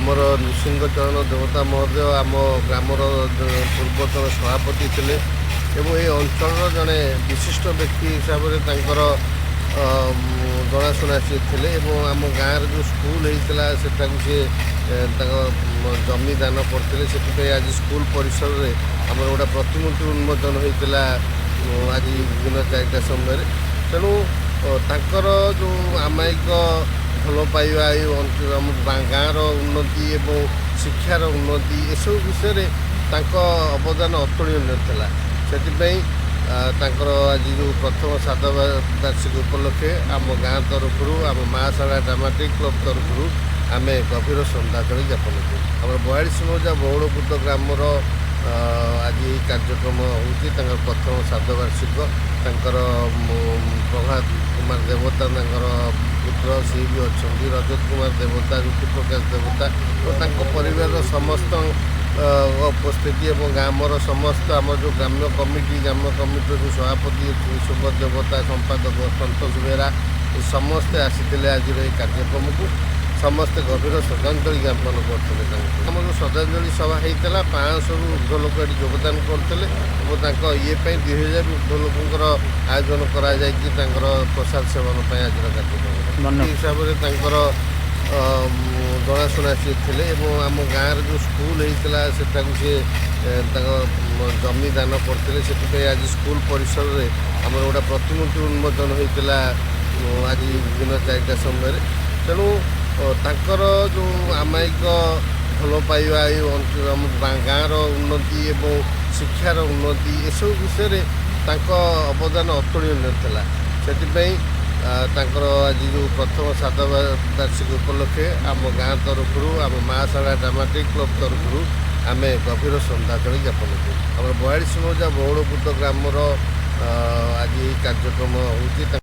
ଆମର ନୃସିଂହଚରଣ ଦେବତା ମହୋଦୟ ଆମ ଗ୍ରାମର ପୂର୍ବତନ ସଭାପତି ଥିଲେ ଏବଂ ଏ ଅଞ୍ଚଳର ଜଣେ ବିଶିଷ୍ଟ ବ୍ୟକ୍ତି ହିସାବରେ ତାଙ୍କର ଜଣାଶୁଣା ସିଏ ଥିଲେ ଏବଂ ଆମ ଗାଁରେ ଯେଉଁ ସ୍କୁଲ ହେଇଥିଲା ସେଟାକୁ ସିଏ ତାଙ୍କ ଜମି ଦାନ କରିଥିଲେ। ସେଥିପାଇଁ ଆଜି ସ୍କୁଲ ପରିସରରେ ଆମର ଗୋଟେ ପ୍ରତିମୂର୍ତ୍ତି ଉନ୍ମୋଚନ ହୋଇଥିଲା ଆଜି ଦିନ 4ଟା ସମୟରେ। ତେଣୁ ତାଙ୍କର ଯେଉଁ ଆମାୟିକ ଭଲ ପାଇବା ଏ ଆମ ଗାଁର ଉନ୍ନତି ଏବଂ ଶିକ୍ଷାର ଉନ୍ନତି ଏସବୁ ବିଷୟରେ ତାଙ୍କ ଅବଦାନ ଅତୁଳନୀୟ ଥିଲା। ସେଥିପାଇଁ ତାଙ୍କର ଆଜି ଯେଉଁ ପ୍ରଥମ ଶ୍ରାଦ୍ଧ ବାର୍ଷିକୀ ଉପଲକ୍ଷେ ଆମ ଗାଁ ତରଫରୁ ଆମ ମା ଶାରଳା ଡ୍ରାମାଟିକ୍ କ୍ଲବ୍ ତରଫରୁ ଆମେ ଗଭୀର ଶ୍ରଦ୍ଧାଞ୍ଜଳି ଜ୍ଞାପନ କରୁ। ଆମର 42 ମୌଜା ବଉଳକୁଦ ଗ୍ରାମର ଆଜି ଏହି କାର୍ଯ୍ୟକ୍ରମ ହେଉଛି ତାଙ୍କର ପ୍ରଥମ ଶ୍ରାଦ୍ଧ ବାର୍ଷିକ। ତାଙ୍କର ପ୍ରଭାତ କୁମାର ଦେବତା ତାଙ୍କର ପୁତ୍ର ସିଏ ବି ଅଛନ୍ତି, ରଜତ କୁମାର ଦେବତା, ଜ୍ୟୋତିପ୍ରକାଶ ଦେବତା ଓ ତାଙ୍କ ପରିବାରର ସମସ୍ତ ଉପସ୍ଥିତି ଏବଂ ଗ୍ରାମର ସମସ୍ତ ଆମର ଯେଉଁ ଗ୍ରାମ୍ୟ କମିଟିର ଯେଉଁ ସଭାପତି ସୁବୋଧ ଦେବତା, ସମ୍ପାଦକ ସନ୍ତୋଷ ବେହେରା ଏ ସମସ୍ତେ ଆସିଥିଲେ ଆଜିର ଏହି କାର୍ଯ୍ୟକ୍ରମକୁ। ସମସ୍ତେ ଗଭୀର ଶ୍ରଦ୍ଧାଞ୍ଜଳି ଜ୍ଞାପନ କରୁଥିଲେ ତାଙ୍କୁ। ଆମର ଯେଉଁ ଶ୍ରଦ୍ଧାଞ୍ଜଳି ସଭା ହେଇଥିଲା 500ରୁ ଉର୍ଦ୍ଧ୍ୱ ଲୋକ ଏଠି ଯୋଗଦାନ କରୁଥିଲେ ଏବଂ ତାଙ୍କ ଇଏ ପାଇଁ 2000ରୁ ଉର୍ଦ୍ଧ୍ୱ ଲୋକଙ୍କର ଆୟୋଜନ କରାଯାଇଛି ତାଙ୍କର ପ୍ରସାଦ ସେବନ ପାଇଁ ଆଜିର କାର୍ଯ୍ୟକ୍ରମ ହିସାବରେ ତାଙ୍କର ଜଣାଶୁଣା ସିଏ ଥିଲେ ଏବଂ ଆମ ଗାଁରେ ଯେଉଁ ସ୍କୁଲ ହେଇଥିଲା ସେଟାକୁ ସିଏ ତାଙ୍କ ଜମି ଦାନ କରିଥିଲେ। ସେଥିପାଇଁ ଆଜି ସ୍କୁଲ ପରିସରରେ ଆମର ଗୋଟେ ପ୍ରତିମୂର୍ତ୍ତି ଉନ୍ମୋଚନ ହୋଇଥିଲା ଆଜି ଦିନ 4ଟା ସମୟରେ। ତେଣୁ ତାଙ୍କର ଯେଉଁ ଆମାୟିକ ଭଲ ପାଇବା ଏ ଆମ ଗାଁର ଉନ୍ନତି ଏବଂ ଶିକ୍ଷାର ଉନ୍ନତି ଏସବୁ ବିଷୟରେ ତାଙ୍କ ଅବଦାନ ଅତୁଳନୀୟ ଥିଲା। ସେଥିପାଇଁ ତାଙ୍କର ଆଜି ଯେଉଁ ପ୍ରଥମ ଶ୍ରାଦ୍ଧ ବାର୍ଷିକୀ ଉପଲକ୍ଷେ ଆମ ଗାଁ ତରଫରୁ ଆମ ମା ଶାରଳା ଡ୍ରାମାଟିକ୍ କ୍ଲବ୍ ତରଫରୁ ଆମେ ଗଭୀର ଶ୍ରଦ୍ଧାଞ୍ଜଳି ଜ୍ଞାପନ କରୁ। ଆମର 42 ମୌଜା ବଉଳକୁଦ ଗ୍ରାମର ଆଜି ଏହି କାର୍ଯ୍ୟକ୍ରମ ହେଉଛି।